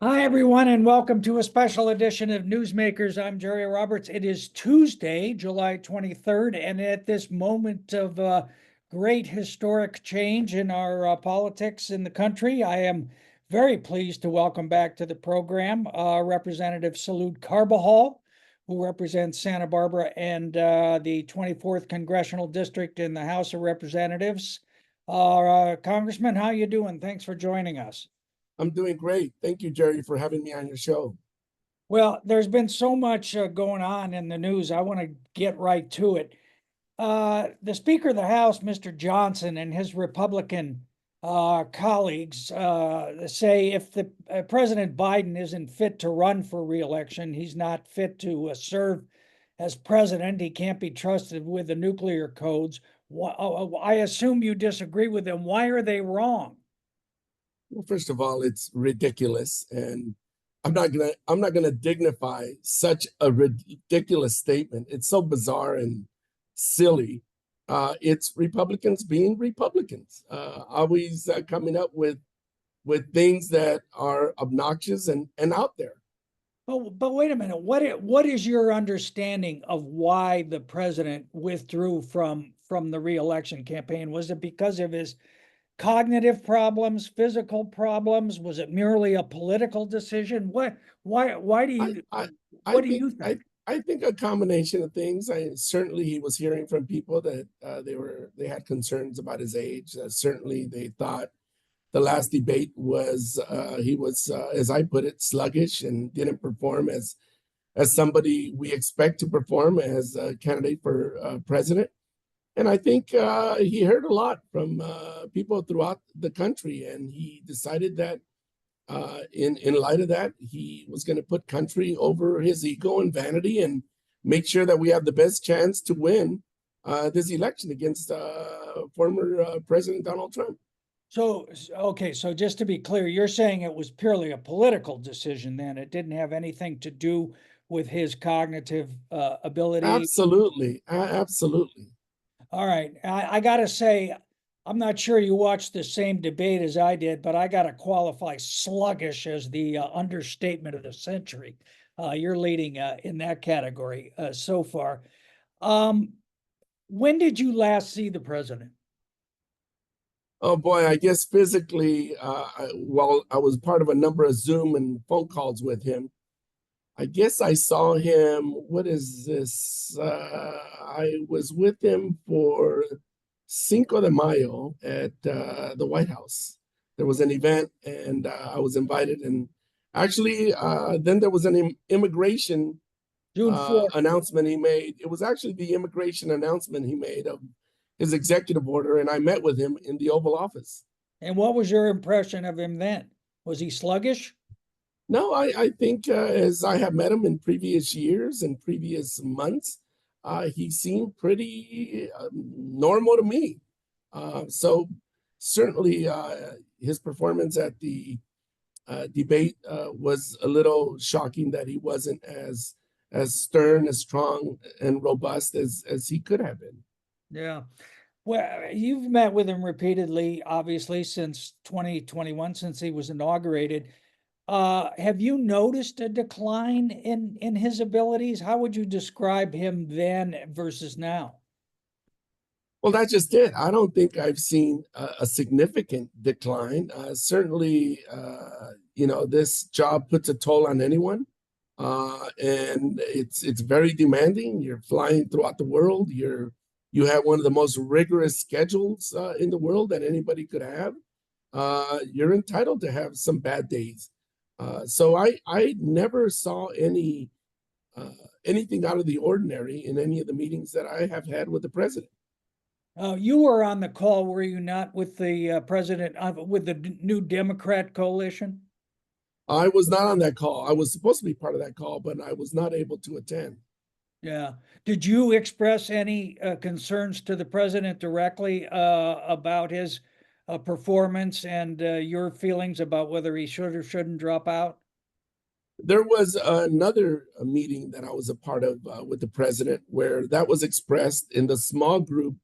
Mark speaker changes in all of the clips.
Speaker 1: Hi, everyone, and welcome to a special edition of Newsmakers. I'm Jerry Roberts. It is Tuesday, July 23rd, and at this moment of great historic change in our politics in the country, I am very pleased to welcome back to the program Representative Salud Carbajal, who represents Santa Barbara and the 24th Congressional District in the House of Representatives. Congressman, how you doing? Thanks for joining us.
Speaker 2: I'm doing great. Thank you, Jerry, for having me on your show.
Speaker 1: Well, there's been so much going on in the news. I want to get right to it. The Speaker of the House, Mr. Johnson, and his Republican colleagues say if the President Biden isn't fit to run for reelection, he's not fit to serve as president. He can't be trusted with the nuclear codes. I assume you disagree with them. Why are they wrong?
Speaker 2: Well, first of all, it's ridiculous, and I'm not gonna dignify such a ridiculous statement. It's so bizarre and silly. It's Republicans being Republicans, always coming up with things that are obnoxious and out there.
Speaker 1: But wait a minute. What is your understanding of why the president withdrew from the reelection campaign? Was it because of his cognitive problems, physical problems? Was it merely a political decision? Why do
Speaker 2: I
Speaker 1: you
Speaker 2: I I
Speaker 1: what do
Speaker 2: think
Speaker 1: you
Speaker 2: I
Speaker 1: think?
Speaker 2: I think a combination of things. I certainly he was hearing from people that they had concerns about his age. Certainly they thought the last debate was he was as I put it sluggish and didn't perform as somebody we expect to perform as a candidate for president. And I think he heard a lot from people throughout the country, and he decided that in light of that, he was going to put country over his ego and vanity and make sure that we have the best chance to win this election against former President Donald Trump.
Speaker 1: Okay, so just to be clear, you're saying it was purely a political decision then. It didn't have anything to do with his cognitive ability.
Speaker 2: Absolutely, absolutely.
Speaker 1: All right. I gotta say, I'm not sure you watched the same debate as I did, but I gotta qualify sluggish as the understatement of the century. You're leading in that category so far. Um, when did you last see the president?
Speaker 2: Oh boy, I guess physically, while I was part of a number of Zoom and phone calls with him, I guess I saw him. What is this? I was with him for Cinco de Mayo at the White House. There was an event, and I was invited. And actually, then there was an immigration
Speaker 1: June 4th.
Speaker 2: announcement he made. It was actually the immigration announcement he made of his executive order, and I met with him in the Oval Office.
Speaker 1: And what was your impression of him then? Was he sluggish?
Speaker 2: No, I think as I have met him in previous years and previous months, he seemed pretty normal to me. So certainly his performance at the debate was a little shocking that he wasn't as stern, as strong, and robust as he could have been.
Speaker 1: Yeah. Well, you've met with him repeatedly, obviously, since 2021, since he was inaugurated. Have you noticed a decline in his abilities? How would you describe him then versus now?
Speaker 2: Well, that's just it. I don't think I've seen a significant decline. Certainly, this job puts a toll on anyone, and it's very demanding. You're flying throughout the world. You have one of the most rigorous schedules in the world that anybody could have. You're entitled to have some bad days. So I never saw uh, anything out of the ordinary in any of the meetings that I have had with the president.
Speaker 1: You were on the call, were you not, with the president, with the new Democrat coalition?
Speaker 2: I was not on that call. I was supposed to be part of that call, but I was not able to attend.
Speaker 1: Yeah. Did you express any concerns to the president directly about his performance and your feelings about whether he should or shouldn't drop out?
Speaker 2: There was another meeting that I was a part of with the president where that was expressed in the small group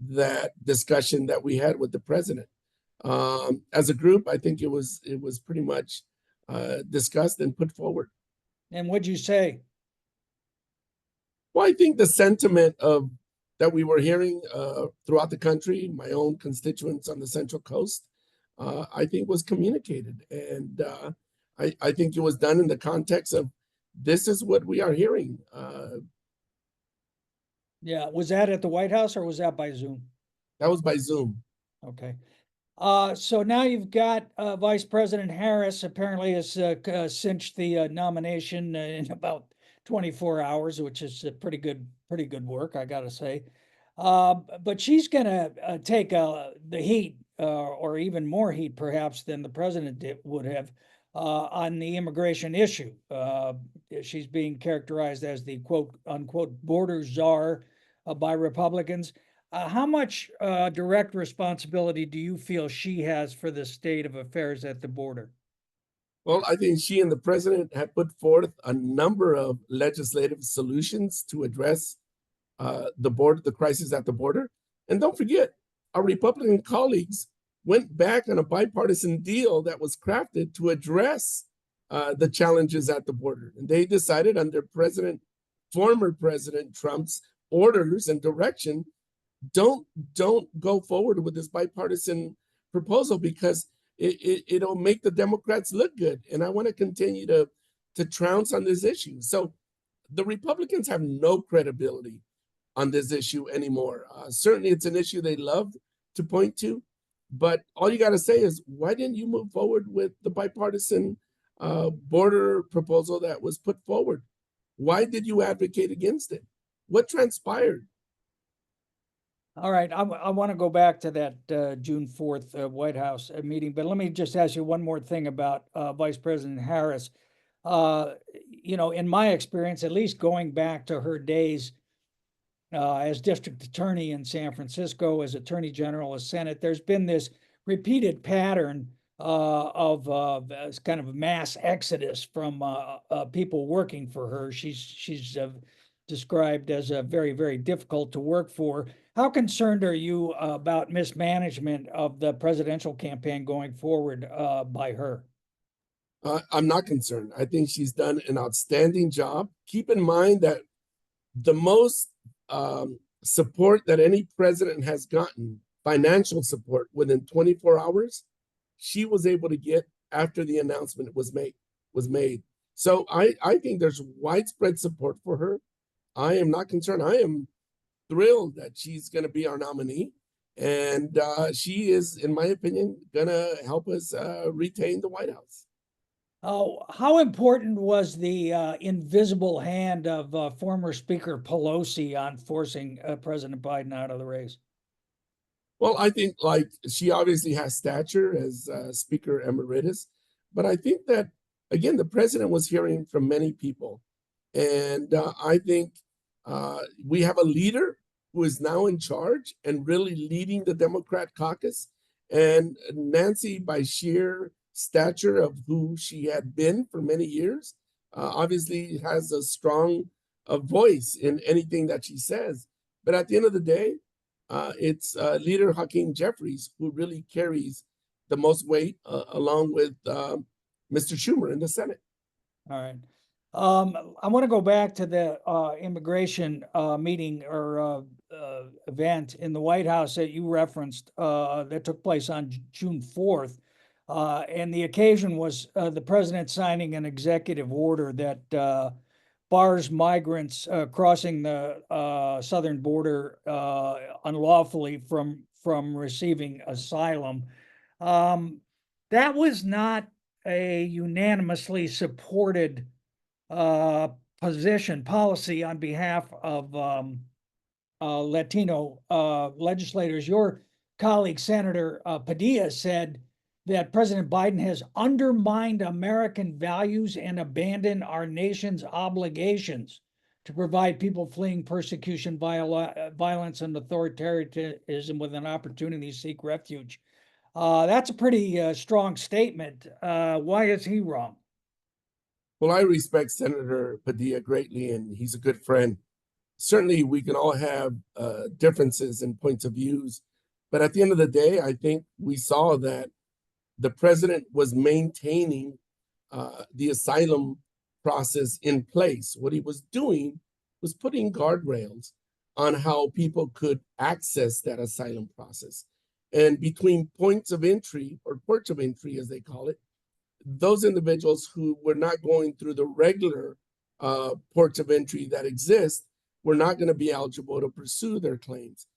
Speaker 2: that discussion that we had with the president. As a group, I think it was pretty much discussed and put forward.
Speaker 1: And what'd you say?
Speaker 2: Well, I think the sentiment of that we were hearing throughout the country, my own constituents on the Central Coast, I think was communicated. And I think it was done in the context of this is what we are hearing.
Speaker 1: Yeah, was that at the White House or was that by Zoom?
Speaker 2: That was by Zoom.
Speaker 1: Okay. So now you've got Vice President Harris apparently has cinched the nomination in about 24 hours, which is pretty good work, I gotta say. But she's gonna take the heat, or even more heat perhaps than the president would have, on the immigration issue. She's being characterized as the quote unquote border czar by Republicans. How much direct responsibility do you feel she has for the state of affairs at the border?
Speaker 2: Well, I think she and the president have put forth a number of legislative solutions to address the crisis at the border. And don't forget, our Republican colleagues went back on a bipartisan deal that was crafted to address the challenges at the border. And they decided under former President Trump's orders and direction, don't go forward with this bipartisan proposal because it'll make the Democrats look good. And I want to continue to trounce on this issue. So the Republicans have no credibility on this issue anymore. Certainly it's an issue they love to point to, but all you got to say is, why didn't you move forward with the bipartisan border proposal that was put forward? Why did you advocate against it? What transpired?
Speaker 1: All right, I want to go back to that June 4th White House meeting, but let me just ask you one more thing about Vice President Harris. In my experience, at least going back to her days as district attorney in San Francisco, as attorney general of Senate, there's been this repeated pattern of kind of mass exodus from people working for her. She's described as very, very difficult to work for. How concerned are you about mismanagement of the presidential campaign going forward by her?
Speaker 2: I'm not concerned. I think she's done an outstanding job. Keep in mind that the most support that any president has gotten, financial support within 24 hours, she was able to get after the announcement was made. So I think there's widespread support for her. I am not concerned. I am thrilled that she's going to be our nominee. And she is, in my opinion, going to help us retain the White House.
Speaker 1: Oh, how important was the invisible hand of former Speaker Pelosi on forcing President Biden out of the race?
Speaker 2: Well, I think like she obviously has stature as Speaker Emeritus, but I think that, again, the president was hearing from many people. And I think we have a leader who is now in charge and really leading the Democrat caucus. And Nancy, by sheer stature of who she had been for many years, obviously has a strong voice in anything that she says. But at the end of the day, it's leader Hakeem Jeffries who really carries the most weight, along with Mr. Schumer in the Senate.
Speaker 1: All right. I want to go back to the immigration meeting or event in the White House that you referenced that took place on June 4th. And the occasion was the president signing an executive order that bars migrants crossing the southern border unlawfully from receiving asylum. That was not a unanimously supported policy on behalf of Latino legislators. Your colleague, Senator Padilla, said that President Biden has undermined American values and abandoned our nation's obligations to provide people fleeing persecution, violence, and authoritarianism with an opportunity to seek refuge. That's a pretty strong statement. Why is he wrong?
Speaker 2: Well, I respect Senator Padilla greatly, and he's a good friend. Certainly, we can all have differences and points of views, but at the end of the day, I think we saw that the president was maintaining the asylum process in place. What he was doing was putting guardrails on how people could access that asylum process. And between points of entry, or ports of entry, as they call it, those individuals who were not going through the regular ports of entry that exist were not going to be eligible to pursue their claims.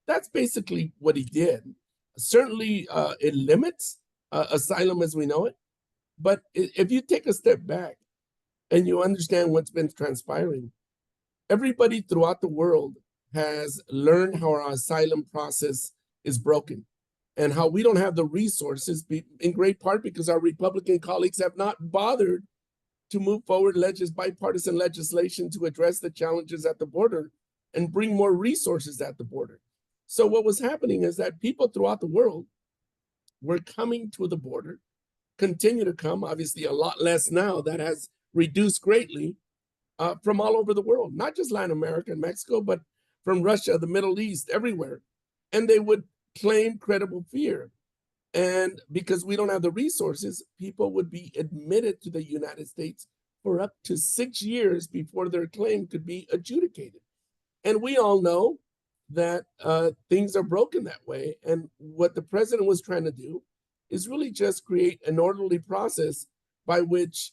Speaker 2: That's basically what he did. Certainly, it limits asylum as we know it. But if you take a step back and you understand what's been transpiring, everybody throughout the world has learned how our asylum process is broken and how we don't have the resources, in great part because our Republican colleagues have not bothered to move forward bipartisan legislation to address the challenges at the border and bring more resources at the border. So what was happening is that people throughout the world were coming to the border, continue to come, obviously a lot less now, that has reduced greatly, from all over the world, not just Latin America and Mexico, but from Russia, the Middle East, everywhere. And they would claim credible fear. And because we don't have the resources, people would be admitted to the United States for up to 6 years before their claim could be adjudicated. And we all know that things are broken that way. And what the president was trying to do is really just create an orderly process by which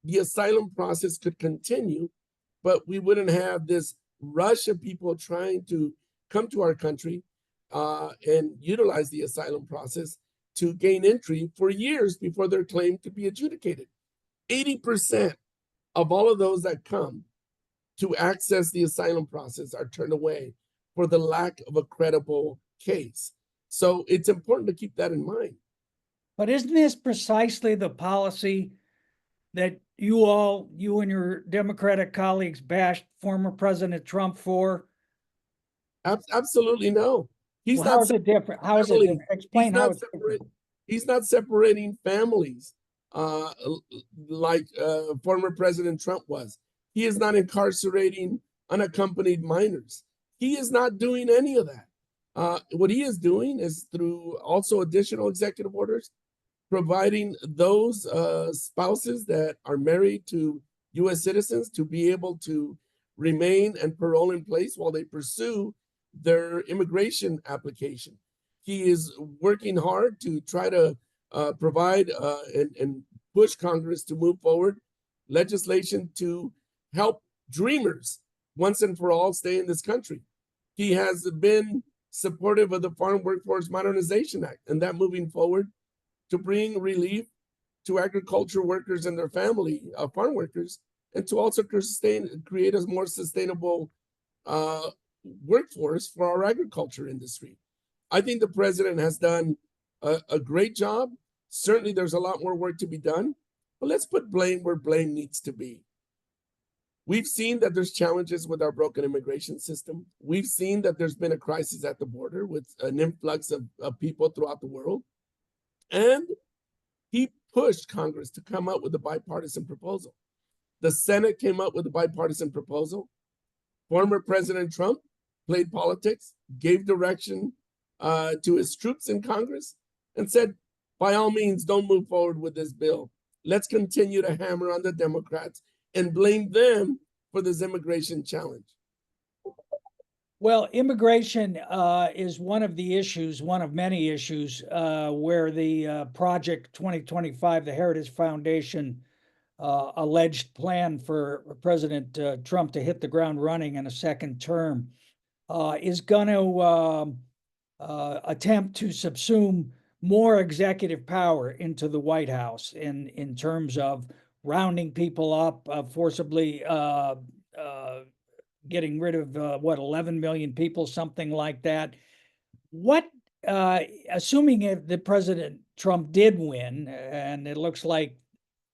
Speaker 2: the asylum process could continue, but we wouldn't have this rush of people trying to come to our country and utilize the asylum process to gain entry for years before their claim could be adjudicated. 80% of all of those that come to access the asylum process are turned away for the lack of a credible case. So it's important to keep that in mind.
Speaker 1: But isn't this precisely the policy that you and your Democratic colleagues bashed former President Trump for?
Speaker 2: Absolutely no. He's
Speaker 1: Well,
Speaker 2: not
Speaker 1: how is it different? How is it different? Explain how it's different.
Speaker 2: He's not separating families like former President Trump was. He is not incarcerating unaccompanied minors. He is not doing any of that. What he is doing is, through also additional executive orders, providing those spouses that are married to U.S. citizens to be able to remain and parole in place while they pursue their immigration application. He is working hard to try to provide and push Congress to move forward legislation to help dreamers once and for all stay in this country. He has been supportive of the Farm Workforce Modernization Act and that moving forward to bring relief to agriculture workers and their family, farm workers, and to also create a more sustainable workforce for our agriculture industry. I think the president has done a great job. Certainly, there's a lot more work to be done, but let's put blame where blame needs to be. We've seen that there's challenges with our broken immigration system. We've seen that there's been a crisis at the border with an influx of people throughout the world. And he pushed Congress to come up with a bipartisan proposal. The Senate came up with a bipartisan proposal. Former President Trump played politics, gave direction to his troops in Congress, and said, by all means, don't move forward with this bill. Let's continue to hammer on the Democrats and blame them for this immigration challenge.
Speaker 1: Well, immigration is one of the issues, one of many issues, where the Project 2025, the Heritage Foundation alleged plan for President Trump to hit the ground running in a second term is going to attempt to subsume more executive power into the White House in terms of rounding people up, forcibly getting rid of 11 million people, something like that. What, assuming if the President Trump did win, and it looks like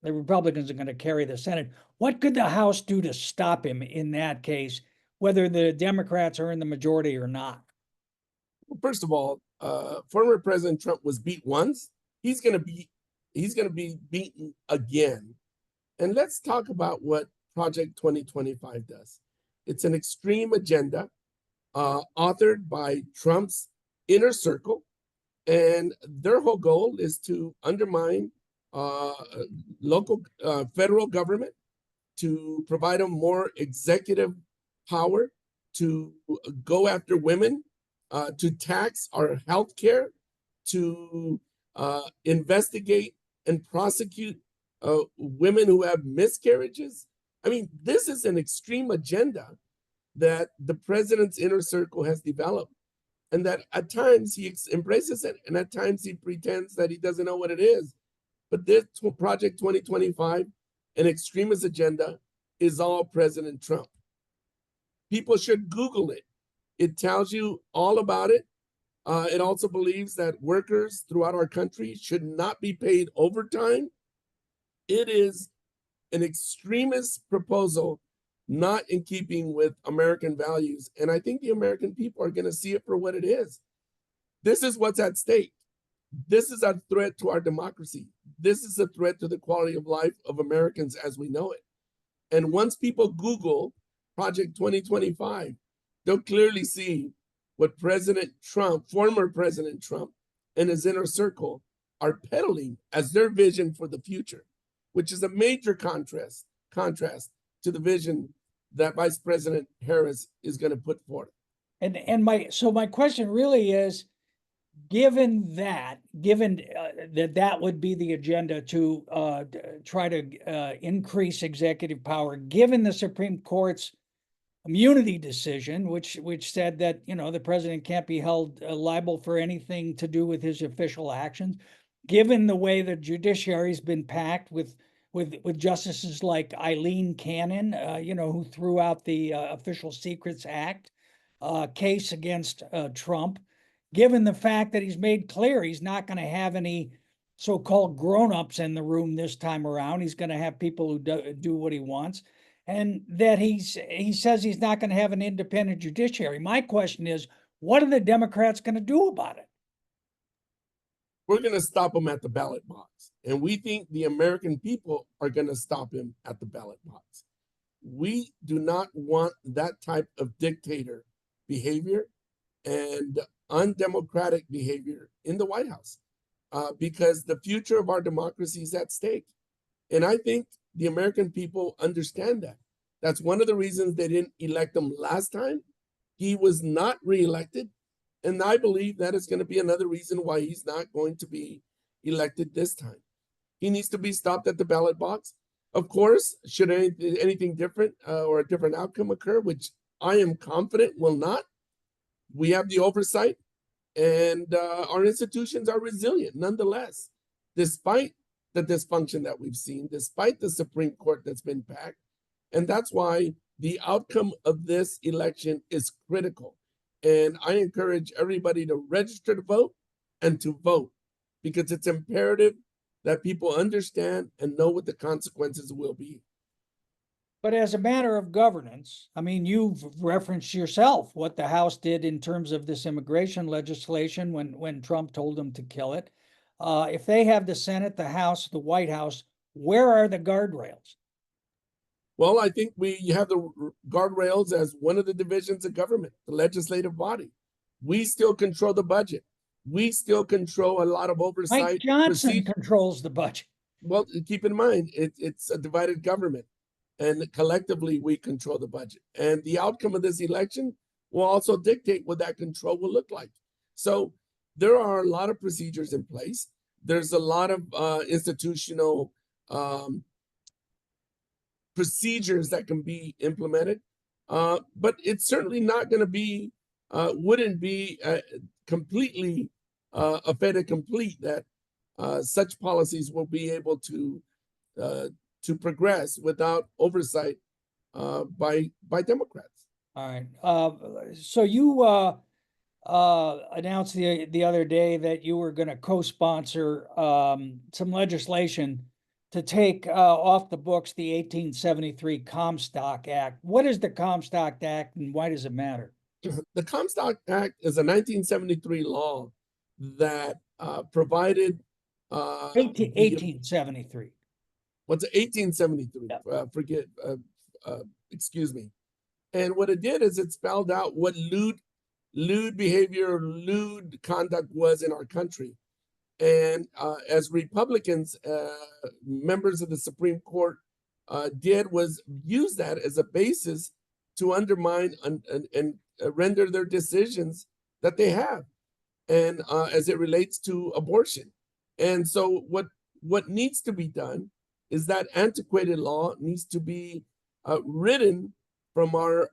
Speaker 1: the Republicans are going to carry the Senate, what could the House do to stop him in that case, whether the Democrats are in the majority or not?
Speaker 2: Well, first of all, former President Trump was beat once. He's going to be beaten again. And let's talk about what Project 2025 does. It's an extreme agenda authored by Trump's inner circle. And their whole goal is to undermine uh, local, federal government, to provide them more executive power to go after women, to tax our health care, to investigate and prosecute women who have miscarriages. I mean, this is an extreme agenda that the president's inner circle has developed, and that at times he embraces it, and at times he pretends that he doesn't know what it is. But this Project 2025, an extremist agenda, is all President Trump. People should Google it. It tells you all about it. It also believes that workers throughout our country should not be paid overtime. It is an extremist proposal, not in keeping with American values. And I think the American people are going to see it for what it is. This is what's at stake. This is a threat to our democracy. This is a threat to the quality of life of Americans as we know it. And once people Google Project 2025, they'll clearly see what President Trump, former President Trump, and his inner circle are peddling as their vision for the future, which is a major contrast to the vision that Vice President Harris is going to put forth.
Speaker 1: And my question really is, given that that would be the agenda to try to increase executive power, given the Supreme Court's immunity decision, which said that, you know, the president can't be held liable for anything to do with his official actions, given the way the judiciary's been packed with justices like Eileen Cannon, you know, who threw out the Official Secrets Act case against Trump, given the fact that he's made clear he's not going to have any so-called grown-ups in the room this time around. He's going to have people who do what he wants, and that he says he's not going to have an independent judiciary. My question is, what are the Democrats going to do about it?
Speaker 2: We're going to stop him at the ballot box. And we think the American people are going to stop him at the ballot box. We do not want that type of dictator behavior and undemocratic behavior in the White House, because the future of our democracy is at stake. And I think the American people understand that. That's one of the reasons they didn't elect him last time. He was not reelected. And I believe that is going to be another reason why he's not going to be elected this time. He needs to be stopped at the ballot box. Of course, should anything different or a different outcome occur, which I am confident will not, we have the oversight, and our institutions are resilient nonetheless, despite the dysfunction that we've seen, despite the Supreme Court that's been packed. And that's why the outcome of this election is critical. And I encourage everybody to register to vote and to vote, because it's imperative that people understand and know what the consequences will be.
Speaker 1: But as a matter of governance, I mean, you've referenced yourself what the House did in terms of this immigration legislation when Trump told them to kill it. If they have the Senate, the House, the White House, where are the guardrails?
Speaker 2: Well, I think you have the guardrails as one of the divisions of government, the legislative body. We still control the budget. We still control a lot of oversight.
Speaker 1: Mike Johnson controls the budget.
Speaker 2: Well, keep in mind, it's a divided government, and collectively we control the budget. And the outcome of this election will also dictate what that control will look like. So there are a lot of procedures in place. There's a lot of institutional procedures that can be implemented, but it's certainly not going to be, wouldn't be completely a fait accompli that such policies will be able to progress without oversight by Democrats.
Speaker 1: All right. So you announced the other day that you were going to co-sponsor some legislation to take off the books the 1873 Comstock Act. What is the Comstock Act, and why does it matter?
Speaker 2: The Comstock Act is a 1973 law that provided
Speaker 1: 1873.
Speaker 2: What's 1873? Yeah. Excuse me. And what it did is it spelled out what lewd behavior, lewd conduct was in our country. And as Republicans, members of the Supreme Court did was use that as a basis to undermine and render their decisions that they have, and as it relates to abortion. And so what needs to be done is that antiquated law needs to be written from our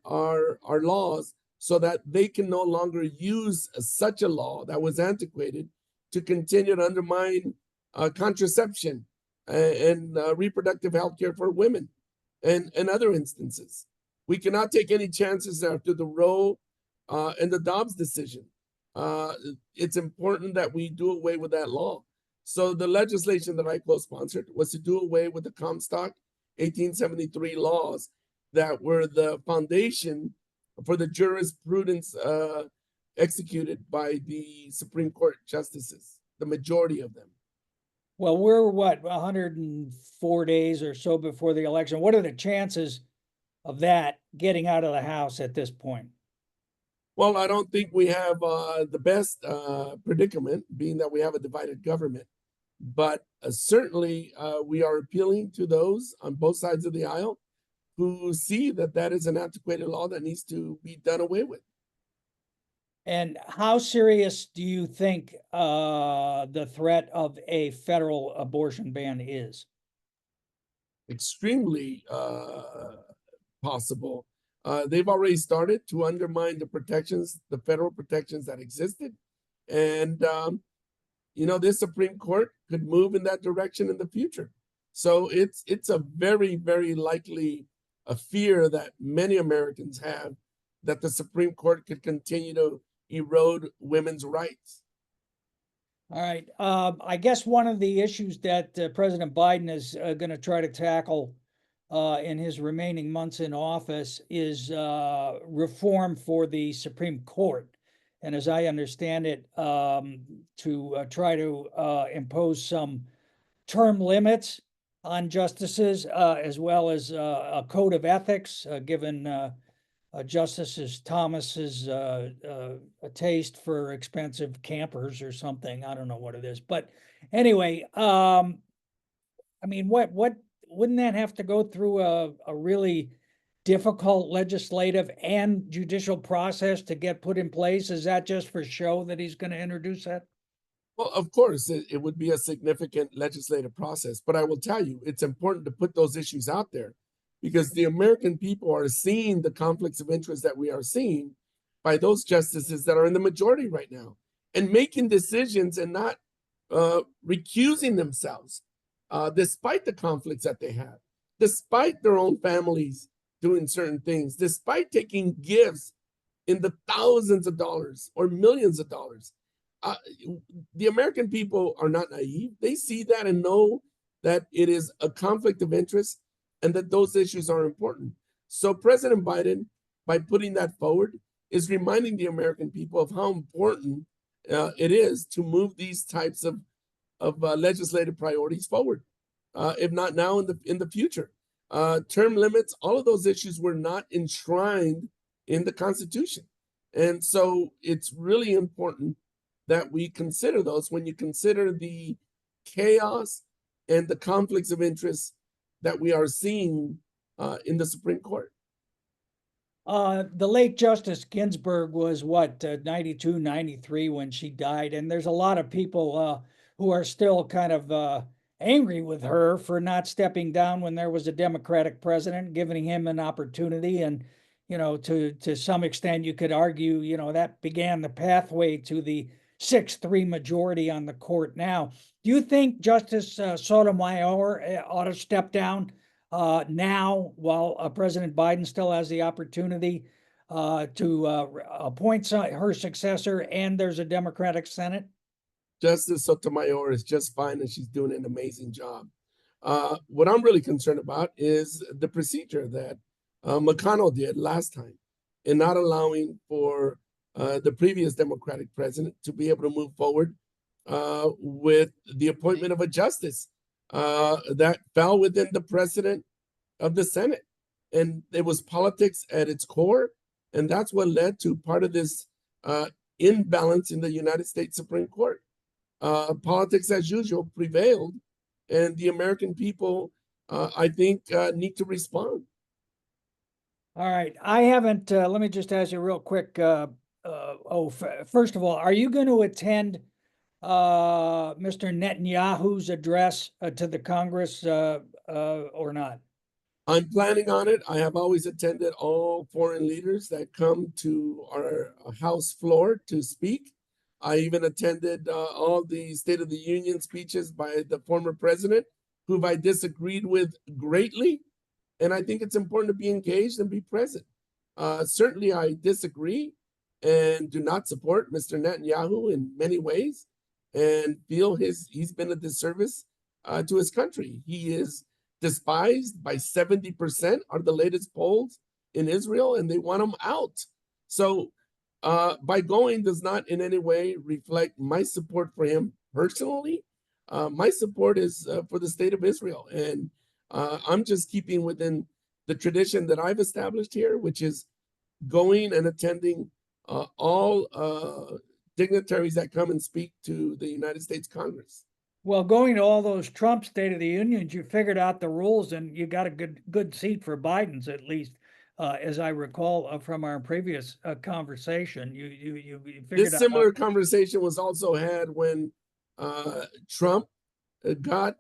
Speaker 2: laws so that they can no longer use such a law that was antiquated to continue to undermine contraception and reproductive health care for women and other instances. We cannot take any chances after the Roe and the Dobbs decision. It's important that we do away with that law. So the legislation that I co-sponsored was to do away with the Comstock 1873 laws that were the foundation for the jurisprudence executed by the Supreme Court justices, the majority of them.
Speaker 1: Well, we're what, 104 days or so before the election. What are the chances of that getting out of the House at this point?
Speaker 2: Well, I don't think we have the best predicament, being that we have a divided government. But certainly we are appealing to those on both sides of the aisle who see that that is an antiquated law that needs to be done away with.
Speaker 1: And how serious do you think the threat of a federal abortion ban is?
Speaker 2: Extremely possible. They've already started to undermine the protections, the federal protections that existed. And, you know, this Supreme Court could move in that direction in the future. So it's a very, very likely a fear that many Americans have that the Supreme Court could continue to erode women's rights.
Speaker 1: All right. I guess one of the issues that President Biden is going to try to tackle in his remaining months in office is reform for the Supreme Court. And as I understand it, to try to impose some term limits on justices, as well as a code of ethics, given Justice Thomas's a taste for expensive campers or something. I don't know what it is, but anyway, I mean, what wouldn't that have to go through a really difficult legislative and judicial process to get put in place? Is that just for show that he's going to introduce that?
Speaker 2: Well, of course, it would be a significant legislative process, but I will tell you, it's important to put those issues out there because the American people are seeing the conflicts of interest that we are seeing by those justices that are in the majority right now and making decisions and not recusing themselves despite the conflicts that they have, despite their own families doing certain things, despite taking gifts in the thousands of dollars or millions of dollars. The American people are not naive. They see that and know that it is a conflict of interest and that those issues are important. So President Biden, by putting that forward, is reminding the American people of how important it is to move these types of legislative priorities forward, if not now, in the future. Term limits, all of those issues were not enshrined in the Constitution. And so it's really important that we consider those when you consider the chaos and the conflicts of interest that we are seeing in the Supreme Court.
Speaker 1: The late Justice Ginsburg was what, 92, 93 when she died. And there's a lot of people who are still kind of angry with her for not stepping down when there was a Democratic president, giving him an opportunity. And, you know, to some extent, you could argue, you know, that began the pathway to the 6-3 majority on the court now. Do you think Justice Sotomayor ought to step down now while President Biden still has the opportunity to appoint her successor and there's a Democratic Senate?
Speaker 2: Justice Sotomayor is just fine and she's doing an amazing job. What I'm really concerned about is the procedure that McConnell did last time in not allowing for the previous Democratic president to be able to move forward with the appointment of a justice that fell within the precedent of the Senate. And it was politics at its core. And that's what led to part of this imbalance in the United States Supreme Court. politics as usual prevailed, and the American people, I think, need to respond.
Speaker 1: All right, I haven't, let me just ask you real quick, first of all, are you going to attend Mr. Netanyahu's address to the Congress or not?
Speaker 2: I'm planning on it. I have always attended all foreign leaders that come to our House floor to speak. I even attended all the State of the Union speeches by the former president, who I disagreed with greatly. And I think it's important to be engaged and be present. Certainly, I disagree and do not support Mr. Netanyahu in many ways, and feel he's been a disservice to his country. He is despised by 70% are the latest polls in Israel, and they want him out. So by going does not in any way reflect my support for him personally. My support is for the state of Israel, and I'm just keeping within the tradition that I've established here, which is going and attending all dignitaries that come and speak to the United States Congress.
Speaker 1: Well, going to all those Trump State of the Unions, you figured out the rules and you got a good seat for Biden's, at least, as I recall from our previous conversation. You figured
Speaker 2: This
Speaker 1: out.
Speaker 2: similar conversation was also had when Trump got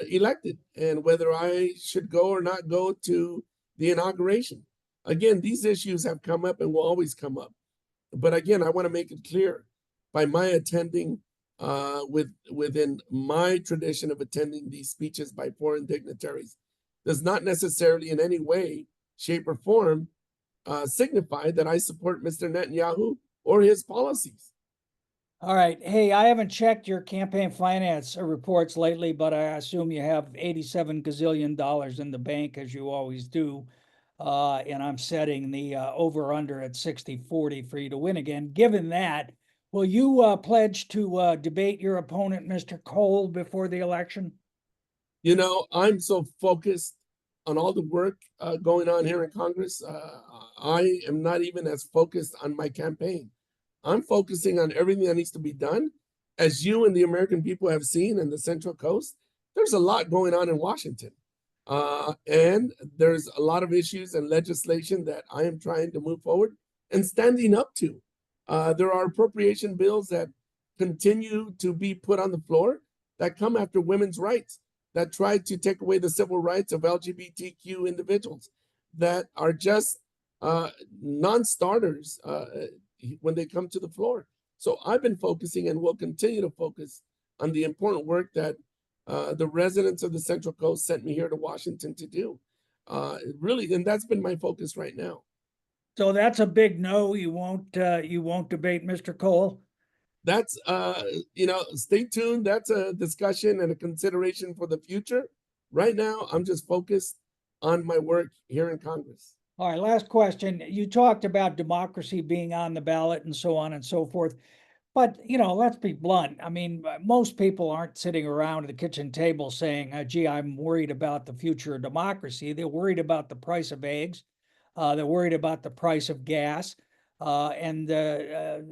Speaker 2: elected, and whether I should go or not go to the inauguration. Again, these issues have come up and will always come up. But again, I want to make it clear, by my attending within my tradition of attending these speeches by foreign dignitaries, does not necessarily in any way, shape, or form signify that I support Mr. Netanyahu or his policies.
Speaker 1: All right. Hey, I haven't checked your campaign finance reports lately, but I assume you have 87 gazillion dollars in the bank, as you always do. And I'm setting the over under at 60-40 for you to win again. Given that, will you pledge to debate your opponent, Mr. Cole, before the election?
Speaker 2: You know, I'm so focused on all the work going on here in Congress. I am not even as focused on my campaign. I'm focusing on everything that needs to be done. As you and the American people have seen in the Central Coast, there's a lot going on in Washington. And there's a lot of issues and legislation that I am trying to move forward and standing up to. There are appropriation bills that continue to be put on the floor that come after women's rights, that try to take away the civil rights of LGBTQ individuals, that are just non-starters when they come to the floor. So I've been focusing and will continue to focus on the important work that the residents of the Central Coast sent me here to Washington to do. Really, and that's been my focus right now.
Speaker 1: So that's a big no. You won't debate Mr. Cole?
Speaker 2: That's stay tuned. That's a discussion and a consideration for the future. Right now, I'm just focused on my work here in Congress.
Speaker 1: All right, last question. You talked about democracy being on the ballot and so on and so forth. But, let's be blunt. I mean, most people aren't sitting around at the kitchen table saying, gee, I'm worried about the future of democracy. They're worried about the price of eggs. They're worried about the price of gas and the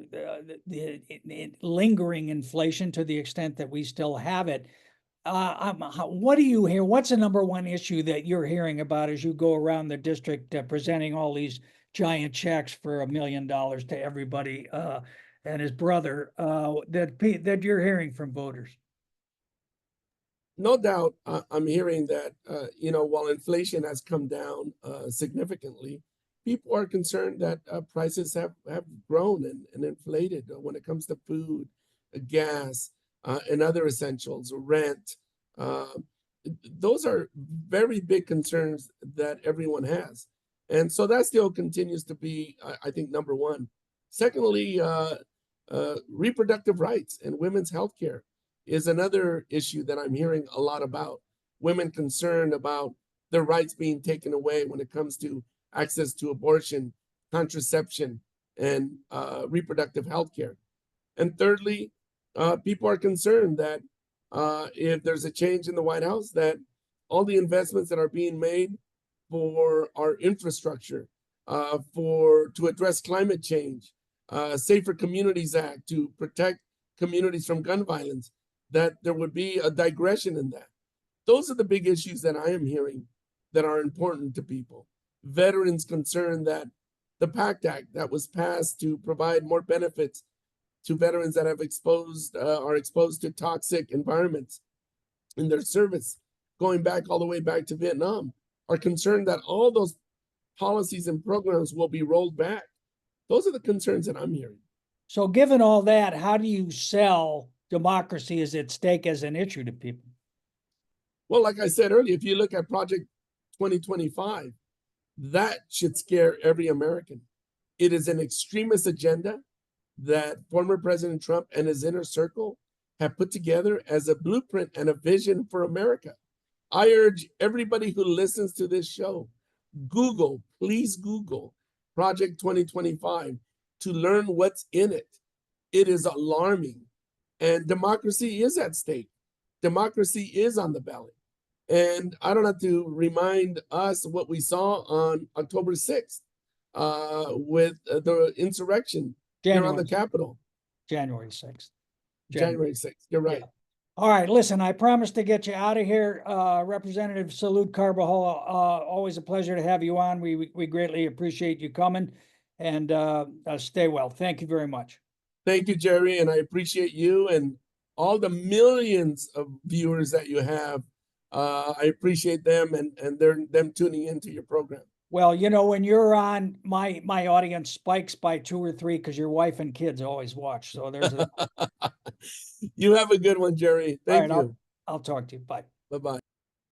Speaker 1: lingering inflation to the extent that we still have it. What do you hear? What's the number one issue that you're hearing about as you go around the district presenting all these giant checks for $1 million to everybody and his brother that you're hearing from voters?
Speaker 2: No doubt, I'm hearing that, while inflation has come down significantly, people are concerned that prices have grown and inflated when it comes to food, gas, and other essentials, rent. Those are very big concerns that everyone has. And so that still continues to be, I think, number one. Secondly, reproductive rights and women's health care is another issue that I'm hearing a lot about. Women concerned about their rights being taken away when it comes to access to abortion, contraception, and reproductive health care. And thirdly, people are concerned that if there's a change in the White House, that all the investments that are being made for our infrastructure, to address climate change, Safer Communities Act to protect communities from gun violence, that there would be a digression in that. Those are the big issues that I am hearing that are important to people. Veterans concerned that the PACT Act that was passed to provide more benefits to veterans that have are exposed to toxic environments in their service, going back all the way back to Vietnam, are concerned that all those policies and programs will be rolled back. Those are the concerns that I'm hearing.
Speaker 1: So given all that, how do you sell democracy is at stake as an issue to people?
Speaker 2: Well, like I said earlier, if you look at Project 2025, that should scare every American. It is an extremist agenda that former President Trump and his inner circle have put together as a blueprint and a vision for America. I urge everybody who listens to this show, please Google Project 2025 to learn what's in it. It is alarming. And democracy is at stake. Democracy is on the ballot. And I don't have to remind us what we saw on October 6th with the insurrection here on the Capitol.
Speaker 1: January 6th.
Speaker 2: January 6th. You're right.
Speaker 1: Yeah. All right, listen, I promised to get you out of here. Representative Salud Carbajal, always a pleasure to have you on. We greatly appreciate you coming, and stay well. Thank you very much.
Speaker 2: Thank you, Jerry, and I appreciate you and all the millions of viewers that you have. I appreciate them and them tuning into your program.
Speaker 1: Well, you know, when you're on, my audience spikes by 2 or 3 because your wife and kids always watch. So there's a.
Speaker 2: You have a good one, Jerry. Thank you.
Speaker 1: I'll talk to you. Bye.
Speaker 2: Bye-bye.